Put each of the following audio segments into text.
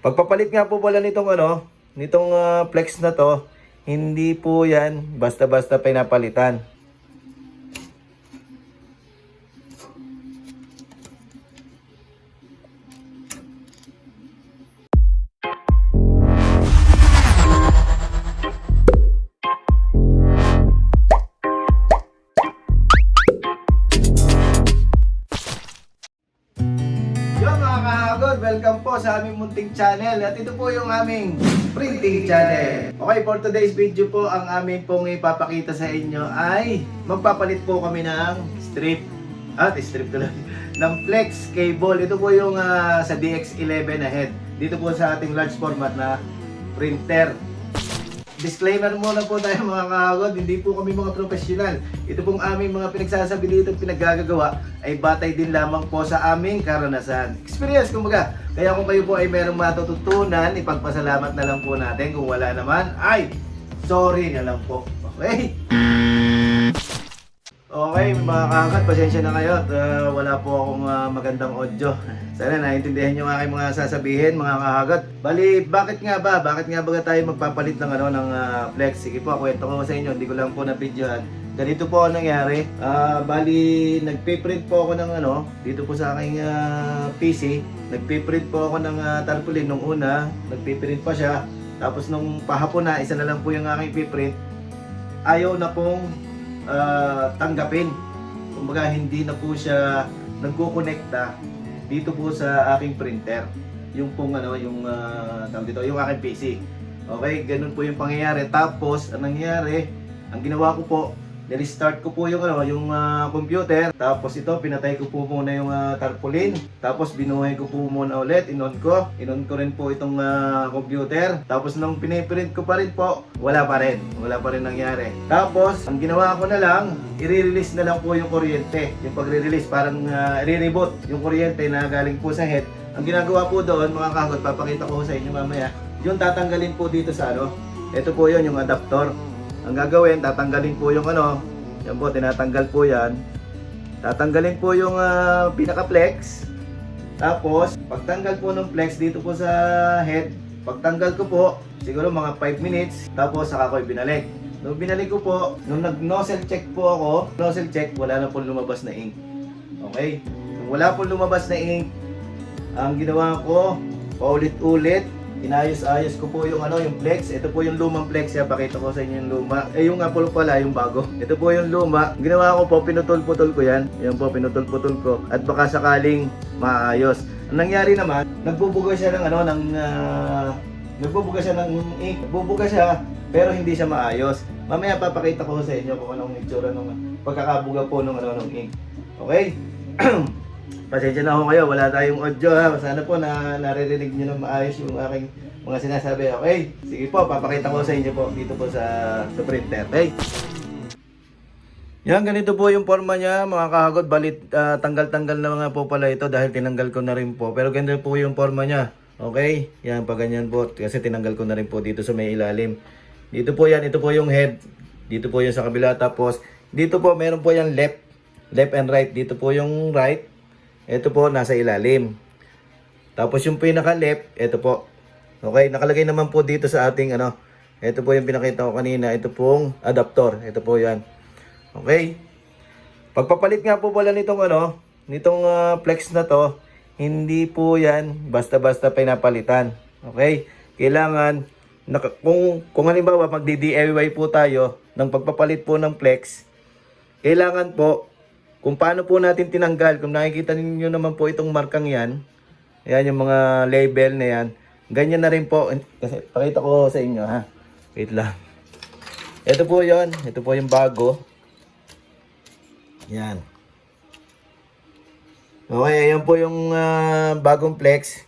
Pagpapalit nga po pala nitong flex na to, hindi po yan basta-basta pinapalitan. Welcome po sa aming munting channel at ito po yung aming printing channel. Okay, for today's video po, ang aming pong ipapakita sa inyo ay magpapalit po kami ng strip tuloy, ng flex cable. Ito po yung sa DX11 ahead. Dito po sa ating large format na printer. Disclaimer muna po tayo mga kahagod, hindi po kami mga professional. Ito pong aming mga pinagsasabi dito at pinaggagawa ay batay din lamang po sa aming karanasan. Experience kumbaga. Kaya kung kayo po ay merong matututunan, ipagpasalamat na lang po natin. Kung wala naman, ay sorry na lang po. Okay? Okay mga kakad, pasensya na kayo at wala po akong magandang audio. Sana naintindihan nyo ang aking mga sasabihin mga kakagad. Bali, bakit nga ba tayo magpapalit ng flex? Sige po, kwento ko sa inyo, hindi ko lang po na-videohan. Ganito po ang nangyari. Bali, nagpiprint po ako ng dito po sa aking PC. Nagpiprint po ako ng tarpaulin nung una. Nagpiprint pa siya. Tapos nung pahapon na, isa na lang po yung aking piprint. Ayaw na pong tanggapin. Kumbaga hindi na po siya nagko-connecta dito po sa aking printer. Yung pong yung yung aking PC. Okay, ganun po yung pangyayari. Tapos ang nangyari, ang ginawa ko po, nirestart ko po yung computer. Tapos ito, pinatay ko po muna yung tarpaulin. Tapos binuhay ko po muna ulit, inon ko rin po itong computer. Tapos nung piniprint ko pa rin po, wala pa rin nangyari. Tapos ang ginawa ko na lang, i-release na lang po yung kuryente. Yung pagre-release, parang i-reboot yung kuryente na galing po sa head. Ang ginagawa po doon mga kahagod, papakita ko sa inyo mamaya, yung tatanggalin po dito sa ito po yun, yung adapter. Ang gagawin, tatanggalin po yung yan po, tinatanggal po yan. Tatanggalin po yung pinaka-flex. Tapos, pagtanggal po ng flex dito po sa head, pagtanggal ko po, siguro mga 5 minutes, tapos saka ko ibinalik. Nung binalik ko po, nung nag-nozzle check po ako, wala na po lumabas na ink. Okay? Nung wala po lumabas na ink, ang ginawa ko, paulit-ulit, inayos-ayos ko po yung yung flex. Ito po yung lumang flex. Pakita ko sa inyo yung luma. Yung Apple pala, yung bago. Ito po yung luma. Ginawa ko po, pinutol-putol ko yan. Yan po, pinutol-putol ko. At baka sakaling maayos. Ang nangyari naman, nagbubuga siya ng ink. Nagbubuga siya, pero hindi siya maayos. Mamaya papakita ko sa inyo kung anong itsura ng pagkakabuga po ng ink. Okay? Pasensya na ako kayo, wala tayong audio ha. Sana po na naririnig nyo na maayos yung aking mga sinasabi. Okay? Sige po, papakita ko sa inyo po dito po sa printer. Okay? Yan, ganito po yung forma niya mga kahagod. Balit tanggal-tanggal na mga po pala ito dahil tinanggal ko na rin po. Pero ganito po yung forma niya. Okay? Yan, pag ganyan po. Kasi tinanggal ko na rin po dito sa may ilalim. Dito po yan, ito po yung head. Dito po yung sa kabila. Tapos dito po meron po yung left and right. Dito po yung right. Ito po, nasa ilalim. Tapos yung pinaka-left, ito po. Okay, nakalagay naman po dito sa ating ito po yung pinakita ko kanina. Ito pong adapter. Ito po yan. Okay. Pagpapalit nga po pala nitong flex na to, hindi po yan basta-basta pinapalitan. Okay? Kailangan, kung halimbawa magdi-DIY po tayo ng pagpapalit po ng flex, kailangan po, kung paano po natin tinanggal, kung nakikita niyo naman po itong markang yan, ayan yung mga label na yan, ganyan na rin po, kasi pakita ko sa inyo ha, wait lang. Ito po yon, ito po yung bago. Yan. Okay, ayan po yung bagong flex.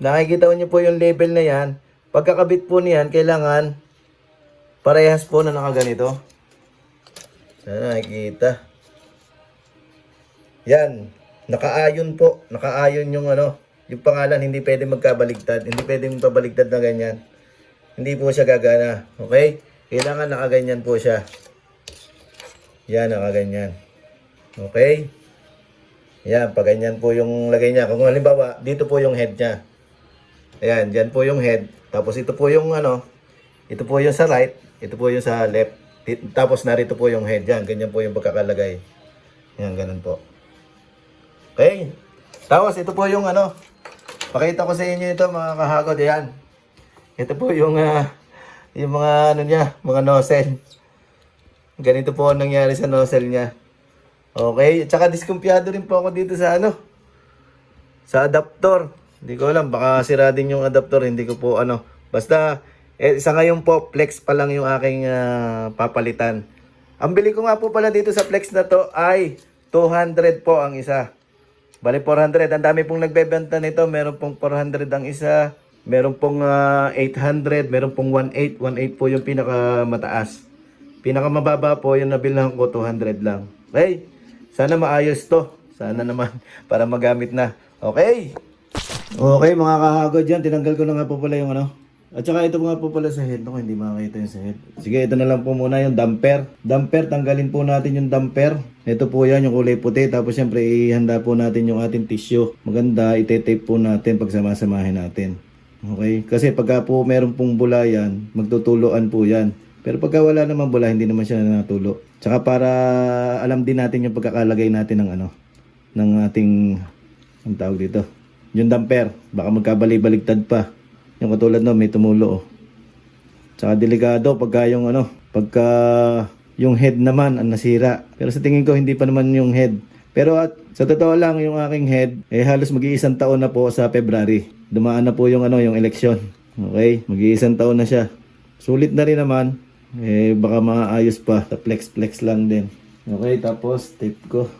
Nakikita niyo po yung label na yan. Pagkakabit po niyan, kailangan parehas po na nakaganito. Sana nakikita. Yan, nakaayon po. Nakaayon yung yung pangalan, hindi pwede magkabaligtad. Hindi pwedeng pabaligtad na ganyan. Hindi po siya gagana. Okay? Kailangan nakaganyan po siya. Yan, nakaganyan. Okay? Yan, pag ganyan po yung lagay niya. Kung halimbawa, dito po yung head niya. Ayan, dyan po yung head. Tapos ito po yung ano, ito po yung sa right, ito po yung sa left. Tapos narito po yung head. Yan, ganyan po yung pagkakalagay. Yan, ganun po. Okay. Tapos ito po yung ano, pakita ko sa inyo ito mga kahagod. Yan. Ito po yung mga ano niya, mga nozzle. Ganito po ang nangyari sa nozzle niya. Okay. At saka diskumpiyado rin po ako dito sa ano, sa adapter. Hindi ko alam, baka sira din yung adapter, hindi ko po ano. Basta, isa ngayon po, flex pa lang yung aking papalitan. Ang bili ko nga po pala dito sa flex na to ay 200 po ang isa. Bali 400, ang dami pong nagbebenta nito. Meron pong 400 ang isa, meron pong 800, meron pong 18. 18 po yung pinakamataas. Pinakamababa po yung nabilhan ko, 200 lang. Okay, sana maayos to. Sana naman para magamit na. Okay. Okay mga kahagod yan, tinanggal ko na nga po pala yung ano. At saka ito nga po pala sa head. Naku, hindi makakita yung sa head. Sige, ito na lang po muna yung damper. Damper, tanggalin po natin yung damper. Ito po yan, yung kulay puti. Tapos syempre, ihanda po natin yung ating tissue. Maganda, ite-tape po natin pag sama-samahin natin. Okay? Kasi pagka po meron pong bula yan, magtutuloan po yan. Pero pagka wala naman bula, hindi naman siya natulo. Tsaka para alam din natin yung pagkakalagay natin ng ano, ng ating, ang tawag dito, yung damper. Baka magkabali-baligtad pa. Yung katulad no, may tumulo oh. Tsaka delikado pagka yung ano, pagka yung head naman ang nasira. Pero sa tingin ko hindi pa naman yung head. Pero at sa totoo lang yung aking head halos mag-iisang taon na po sa February. Dumaan na po yung ano, yung eleksyon. Okay? Mag-iisang taon na siya. Sulit na rin naman. Baka maayos pa. Flex lang din. Okay, tapos tape ko.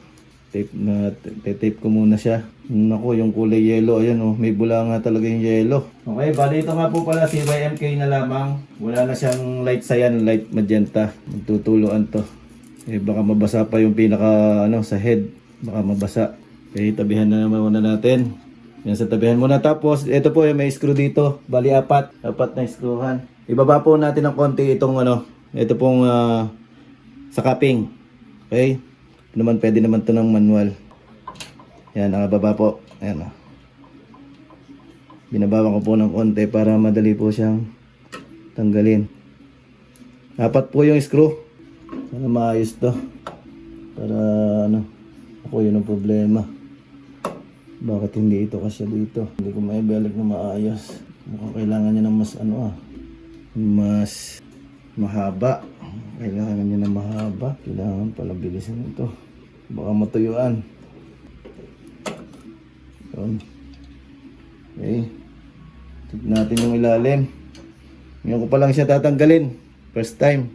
Tape ko muna siya. Naku, yung kulay yellow, ayan oh, may bula nga talaga yung yellow. Okay, bali ito nga po pala si YMK na lamang. Wala na siyang light cyan, light magenta. Magtutuluan to. Baka mabasa pa yung pinaka ano sa head. Baka mabasa. Okay, tabihan na naman muna natin. Yan sa tabihan muna. Tapos ito po yung may screw dito. Bali apat na screwhan. Ibaba po natin ng konti itong ano, ito pong sa cupping. Okay? Naman pwede naman to ng manual. Yan, nakababa po. Ayan o. Binabawa ko po ng konti para madali po siyang tanggalin. Apat po yung screw. Sana maayos to. Para ano, ako yun ang problema. Bakit hindi ito kasya dito? Hindi ko maibalik na maayos. Mukhang kailangan niya ng mas ano mas mahaba. Kailangan niya ng mahaba. Kailangan pala bilisan ito. Baka matuyuan. Yun. Okay. Tignan natin yung ilalim. Ngayon ko pa lang siya tatanggalin. First time.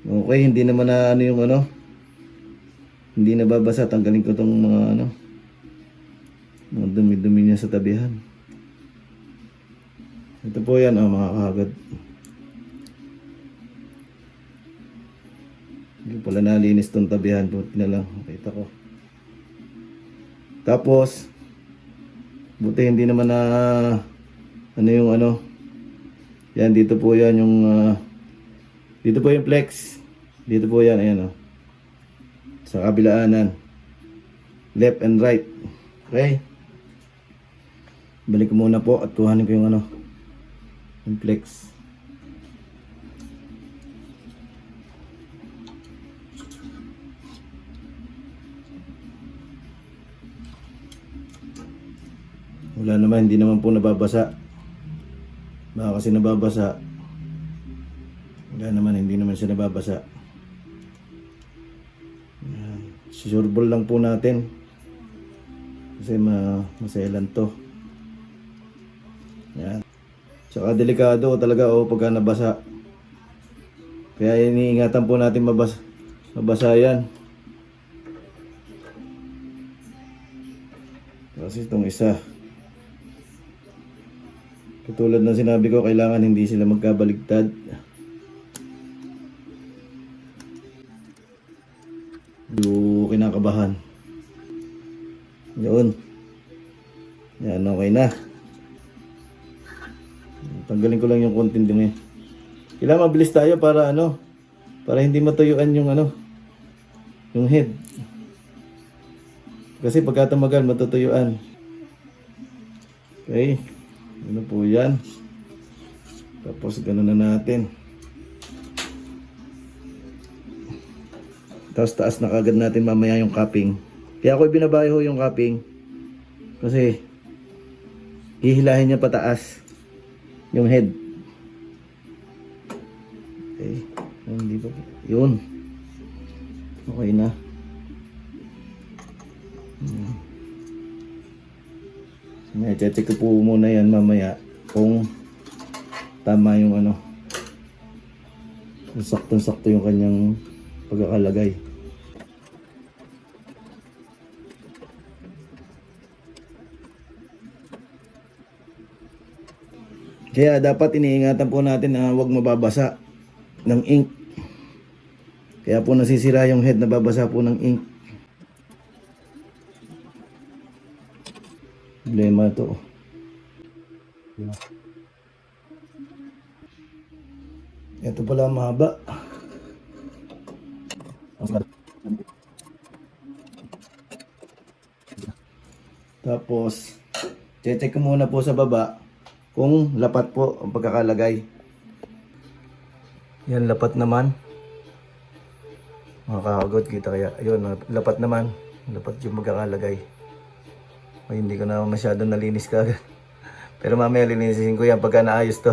Okay, hindi naman na ano yung ano. Hindi na babasa. Tanggalin ko tong mga ano. Mga dumi-dumi niya sa tabihan. Ito po yan mga kahagad. Hindi pala nalinis tong tabihan. Buti na lang. Nakita ko. Tapos, buti hindi naman na ano yung ano. Yan, dito po yan yung dito po yung flex. Dito po yan. Ayan o. Sa kabilaanan. Left and right. Okay. Balik ko muna po at kuhanin ko yung ano. Yung flex. Wala naman, hindi naman po nababasa. Baka kasi nababasa. Wala naman, hindi naman siya nababasa. Susurbol lang po natin. Kasi maselan to. Yan. Tsaka delikado talaga pagka nabasa. Kaya iniingatan po natin mabasa yan. Kasi itong isa, katulad ng sinabi ko, kailangan hindi sila magkabaligtad. Yung kinakabahan. Yun. Yan, okay na. Tanggalin ko lang yung konting dumi. Kailangan mabilis tayo para ano, para hindi matuyuan yung ano, yung head. Kasi pagka tumagal matutuyuan. Okay. Ano po yan. Tapos ganun na natin. Tapos taas na kagad natin mamaya yung cupping. Kaya ako binabayo yung cupping. Kasi hihilahin niya pataas yung head. Okay. Hindi pa po. Yun. Okay na. May check ko po muna yan mamaya kung tama yung ano. Kung saktong-sakto yung kanyang pagkakalagay. Kaya dapat iniingatan po natin na huwag mababasa ng ink. Kaya po nasisira yung head, nababasa po ng ink. Problema to. Ito pala mahaba. Tapos, check ko muna po sa baba kung lapat po ang pagkakalagay. Yan, lapat naman. Makakagot kita kaya. Ayun, lapat naman. Lapat yung pagkakalagay. Ay, hindi ko na masyadong nalinis kagad. Pero mamaya lilinisin ko yan pagka naayos to.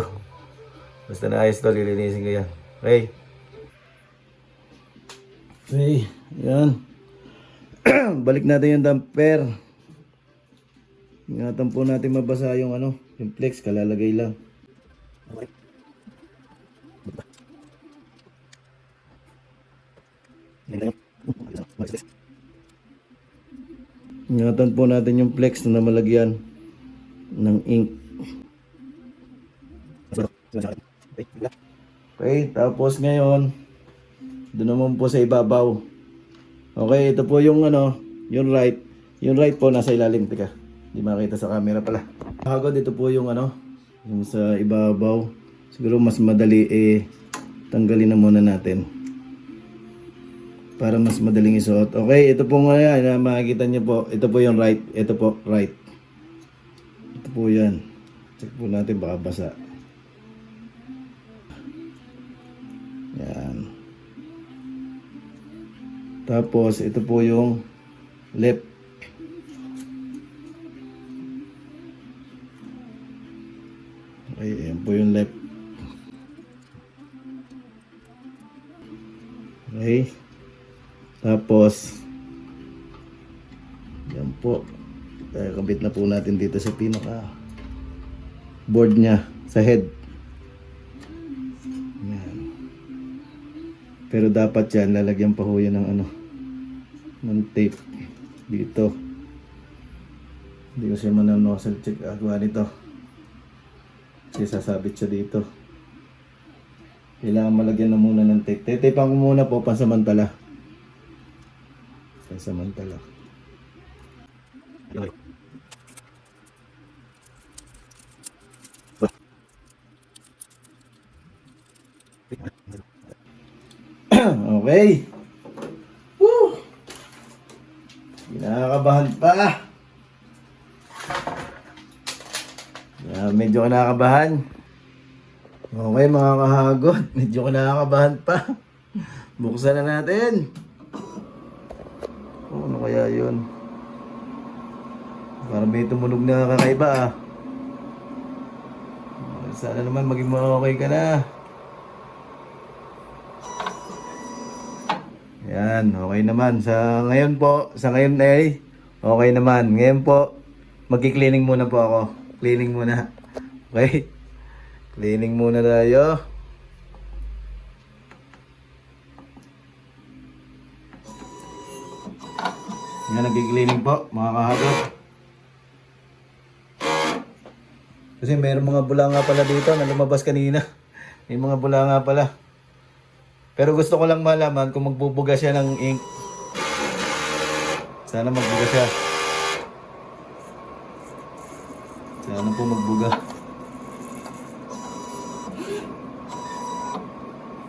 Basta naayos to, lilinisin ko yan. Okay. Okay, yan. Balik natin yung damper. Ingatan po natin mabasa yung ano, yung flex, kalalagay lang. Ingatan po natin yung flex na malagyan ng ink. Okay, tapos ngayon, doon naman po sa ibabaw. Okay, ito po yung ano, yung right. Yung right po nasa ilalim, tika. Hindi makita sa camera pala. Hagod, ito po yung ano, yung sa ibabaw. Siguro mas madali tanggalin na muna natin. Para mas madaling isuot. Okay, ito po ngayon, makikita niyo po. Ito po yung right. Ito po, right. Ito po yan. Check po natin, baka basa. Yan. Tapos, ito po yung left. Okay, yan po yung left. Okay. Tapos, yan po. Kabit na po natin dito sa pinaka board niya, sa head. Yan. Pero dapat yan, lalagyan pa ho yan ng ano, ng tape dito. Hindi ko siya mananonosal check agawa nito. Kasi sasabit siya dito. Kailangan malagyan na muna ng tape. Tetapan ko muna po pansamantala. Pansamantala. Okay. Okay. Woo! Kinakabahan pa. Medyo kinakabahan. Okay mga kahagot, medyo kinakabahan pa. Buksan na natin. Oh, ano kaya yun? Parang may tumunog na kakaiba ah. Sana naman maging okay ka na. Yan, okay naman. Sa ngayon po, okay naman. Ngayon po, magki-cleaning muna po ako. Cleaning muna. Okay? Cleaning muna tayo. Yan, nag-cleaning po, mga kahagot. Kasi mayroong mga bula nga pala dito na lumabas kanina. May mga bula nga pala. Pero gusto ko lang malaman kung magbubuga siya ng ink. Sana magbuga siya. Sana po magbuga.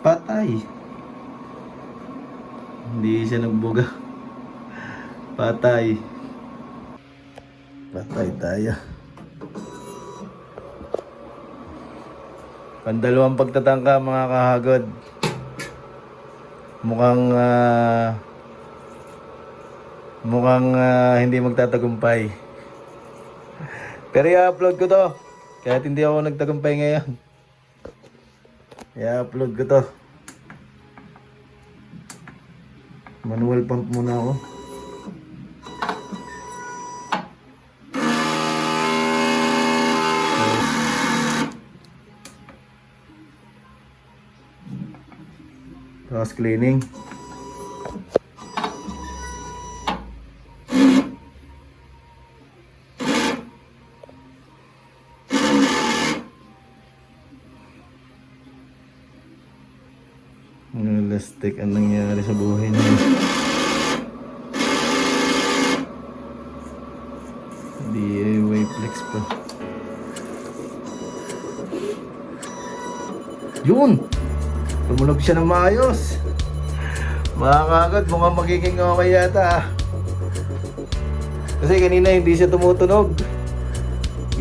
Patay. Hindi siya nagbuga. Patay. Patay tayo. Pandalawang pagtatangka mga kahagod. Mukhang hindi magtatagumpay. Pero i-upload ko to. Kahit hindi ako nagtagumpay ngayon. I-upload ko to. Manual pump muna ako. Tapos cleaning. Elastic ang nangyari sa buhay niya. DIY flex pa. Yun! Tumunog siya ng maayos. Mga kagad, mukhang magiging okay yata. Kasi kanina hindi siya tumutunog.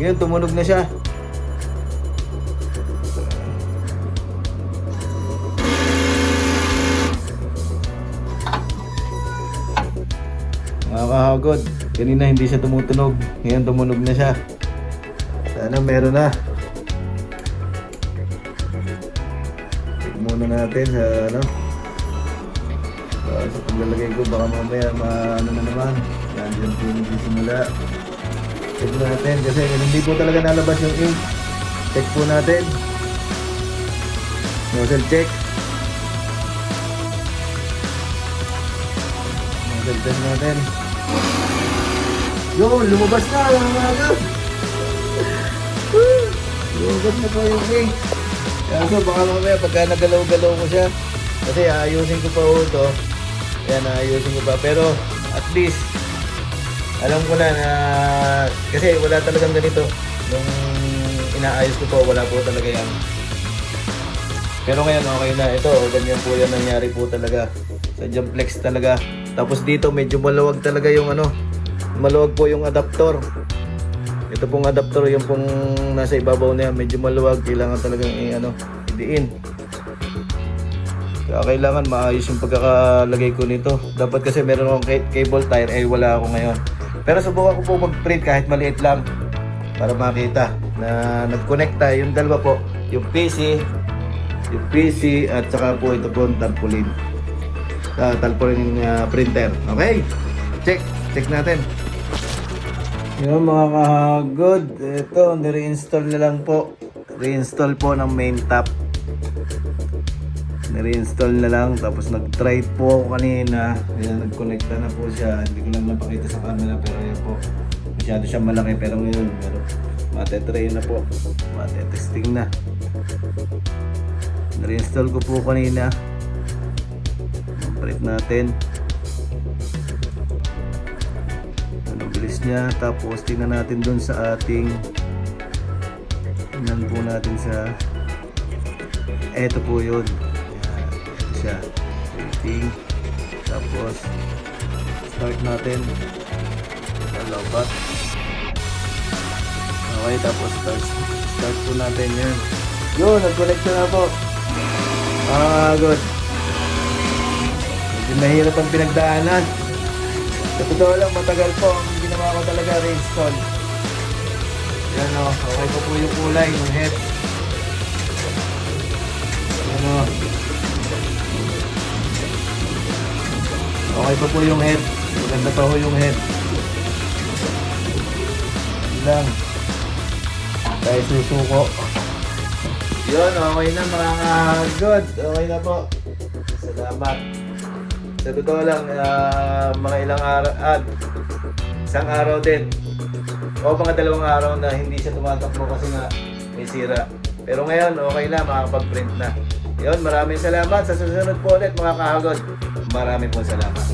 Ngayon tumunog na siya. Mga kahagod, kanina hindi siya tumutunog. Ngayon tumunog na siya. Sana meron na. Check muna natin sa ano. Sa paglalagay ko baka mamaya ano na naman. Nandiyan po yung simula. Check natin kasi hindi po talaga nalabas yung ink. Check po natin. Nozzle check. Nozzle test natin. Yun, lumabas na mga agad. Lumabas na po yung ink. Kaso baka mamaya pagka nagalaw-galaw ko siya. Kasi aayusin ko pa ito. Yan, aayusin ko pa. Pero at least alam ko na kasi wala talagang ganito. Nung inaayos ko po, wala po talaga yan. Pero ngayon okay na. Ito, ganyan po yan nangyari po talaga. Sadyang flex talaga. Tapos dito medyo maluwag talaga yung ano. Maluwag po yung adapter. Ito pong adapter, yung pong nasa ibabaw na yan. Medyo maluwag. Kailangan talagang idiin. Kaya kailangan maayos yung pagkakalagay ko nito. Dapat kasi meron akong cable tire, wala ako ngayon. Pero subukan ko po mag-print kahit maliit lang para makita na nag-connecta yung dalawa po, yung PC at saka po ito po tarpaulin. Tarpaulin printer. Okay? Check natin. Yung mga kahagod, ito ni-reinstall na lang po. Reinstall po ng main top. Ni-reinstall na lang, tapos nag-try po ako kanina. Ayan, nag-connecta na po siya. Hindi ko lang napakita sa camera, pero yun po, masyado siya malaki. Pero ngayon, mate-try na po, mate-testing na. Ni-reinstall ko po kanina. Print natin. Ang bilis niya. Tapos tingnan natin dun sa ating, tingnan po natin sa, eto po yun siya, waiting, tapos start natin, lobat. Okay, tapos start po natin yun, nag-connect na po. Good. Medyo mahirap ang pinagdaanan. Sa totoo lang, matagal po ang ginawa ko talaga reinstall. Yan o, okay po po yung kulay ng head. Yan o, okay pa po yung head. Maganda pa po yung head. Lang. Tayo susuko. Yun, okay na mga good. Okay na po. Salamat. Sa totoo lang, mga ilang araw, isang araw din. O mga 2 araw na hindi siya tumatakbo kasi nga may sira. Pero ngayon, okay na, makakapag-print na. Yun, maraming salamat. Sa susunod po ulit mga kahagod. Maraming po salamat.